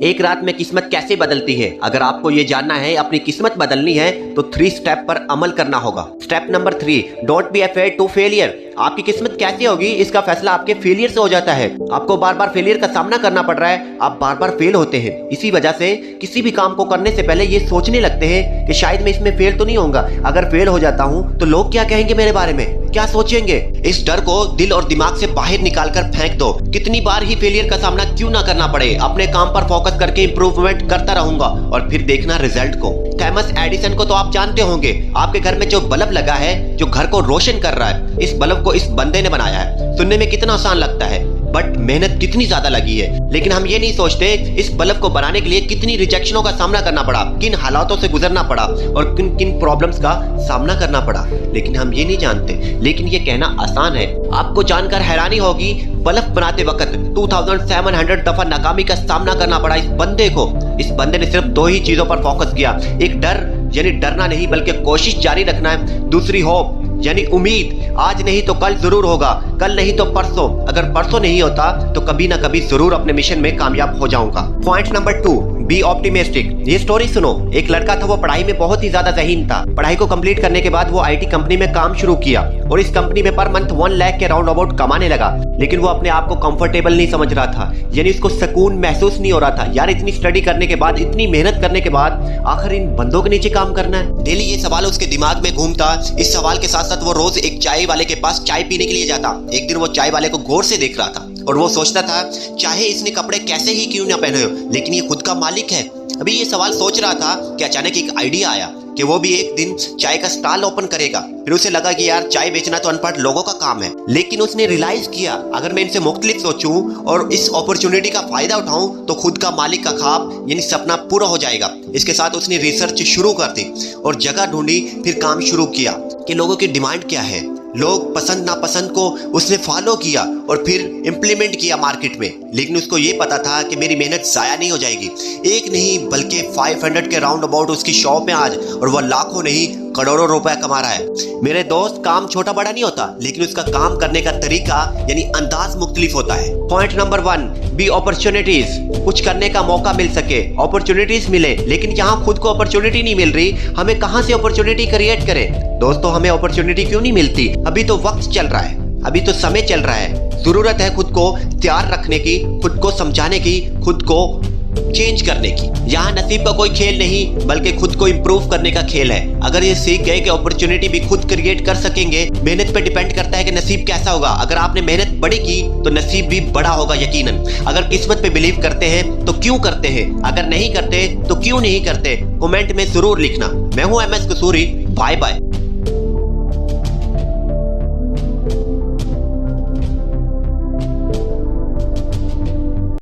एक रात में किस्मत कैसे बदलती है। अगर आपको ये जानना है, अपनी किस्मत बदलनी है, तो 3 स्टेप पर अमल करना होगा। Step number 3, don't be afraid to failure. आपकी किस्मत कैसे होगी इसका फैसला आपके फेलियर से हो जाता है। आपको बार बार फेलियर का सामना करना पड़ रहा है, आप बार बार फेल होते हैं। इसी वजह से किसी भी काम को करने से पहले ये सोचने लगते हैं कि शायद मैं इसमें फेल तो नहीं होऊंगा। अगर फेल हो जाता हूं तो लोग क्या कहेंगे मेरे बारे में, क्या सोचेंगे। इस डर को दिल और दिमाग से बाहर निकाल कर फेंक दो। कितनी बार ही फेलियर का सामना क्यों ना करना पड़े, अपने काम पर फोकस करके इंप्रूवमेंट करता रहूंगा और फिर देखना रिजल्ट को। थॉमस एडिसन को तो आप जानते होंगे। आपके घर में जो बल्ब लगा है, जो घर को रोशन कर रहा है, इस बल्ब को इस बंदे ने बनाया है। सुनने में कितना आसान लगता है, बट मेहनत कितनी ज्यादा लगी है। लेकिन हम ये नहीं सोचते इस बल्ब को बनाने के लिए कितनी रिजेक्शनों का सामना करना पड़ा, किन हालातों से गुजरना पड़ा और किन किन प्रॉब्लम्स का सामना करना पड़ा। लेकिन हम ये नहीं जानते। लेकिन ये कहना आसान है। आपको जानकर हैरानी होगी, बल्ब बनाते वक्त 2700 दफा नाकामी का सामना करना पड़ा इस बंदे को। इस बंदे ने सिर्फ 2 ही चीजों पर फोकस किया। एक डर, यानी डरना नहीं बल्कि कोशिश जारी रखना है। दूसरी होप, यानी उम्मीद, आज नहीं तो कल जरूर होगा, कल नहीं तो परसों, अगर परसों नहीं होता तो कभी ना कभी जरूर अपने मिशन में कामयाब हो जाऊंगा। Point number 2, be optimistic. ये स्टोरी सुनो। एक लड़का था, वो पढ़ाई में बहुत ही ज्यादा ज़हीन था। पढ़ाई को कंप्लीट करने के बाद वो आईटी कंपनी में काम शुरू किया और इस कंपनी में पर मंथ 1 लाख के राउंड अबाउट कमाने लगा। लेकिन वो अपने आप को कंफर्टेबल नहीं समझ रहा था, यानी उसको सुकून महसूस नहीं हो रहा था। यार, इतनी स्टडी करने के बाद, इतनी मेहनत करने के बाद आखिर इन बंदों के नीचे काम करना है। डेली ये सवाल उसके दिमाग में घूमता। इस सवाल के साथ साथ वो रोज एक चाय वाले के पास चाय पीने के लिए जाता। एक दिन वो चाय वाले को गौर से देख रहा था और वो सोचता था, चाहे इसने कपड़े कैसे ही क्यों ना पहने हो, लेकिन ये खुद का मालिक है। अभी ये सवाल सोच रहा था कि अचानक एक आइडिया आया कि वो भी एक दिन चाय का स्टॉल ओपन करेगा। फिर उसे लगा कि यार, चाय बेचना तो अनपढ़ लोगों का काम है। लेकिन उसने रियलाइज किया, अगर मैं इनसे मुख्तलिफ सोचूं और इस अपॉर्चुनिटी का फायदा उठाऊं तो खुद का मालिक का ख्वाब यानी सपना पूरा हो जाएगा। इसके साथ उसने रिसर्च शुरू कर दी और जगह ढूंढी। फिर काम शुरू किया कि लोगों की डिमांड क्या है, लोग पसंद नापसंद को उसने फॉलो किया और फिर इम्प्लीमेंट किया मार्केट में। लेकिन उसको ये पता था कि मेरी मेहनत जाया नहीं हो जाएगी। एक नहीं बल्कि 500 के राउंड अबाउट उसकी शॉप में आज, और वह लाखों नहीं करोड़ों रुपए कमा रहा है। मेरे दोस्त, काम छोटा बड़ा नहीं होता, लेकिन उसका काम करने का तरीका यानी अंदाज मुख्तलिफ होता है। Point number 1, be opportunities. कुछ करने का मौका मिल सके, अपॉर्चुनिटीज मिले, लेकिन यहाँ खुद को अपॉर्चुनिटी नहीं मिल रही, हमें कहाँ से अपॉर्चुनिटी क्रिएट करें। दोस्तों, हमें अपॉर्चुनिटी क्यों नहीं मिलती? अभी तो वक्त चल रहा है, अभी तो समय चल रहा है। जरूरत है खुद को तैयार रखने की, खुद को समझाने की, खुद को चेंज करने की। यहाँ नसीब का कोई खेल नहीं बल्कि खुद को इम्प्रूव करने का खेल है। अगर ये सीख गए कि अपॉर्चुनिटी भी खुद क्रिएट कर सकेंगे, मेहनत पे डिपेंड करता है कि नसीब कैसा होगा। अगर आपने मेहनत बड़ी की तो नसीब भी बड़ा होगा यकीनन। अगर किस्मत पे बिलीव करते हैं तो क्यों करते हैं, अगर नहीं करते तो क्यों नहीं करते, कमेंट में जरूर लिखना। मैं हूं MS कसूरी। Bye bye.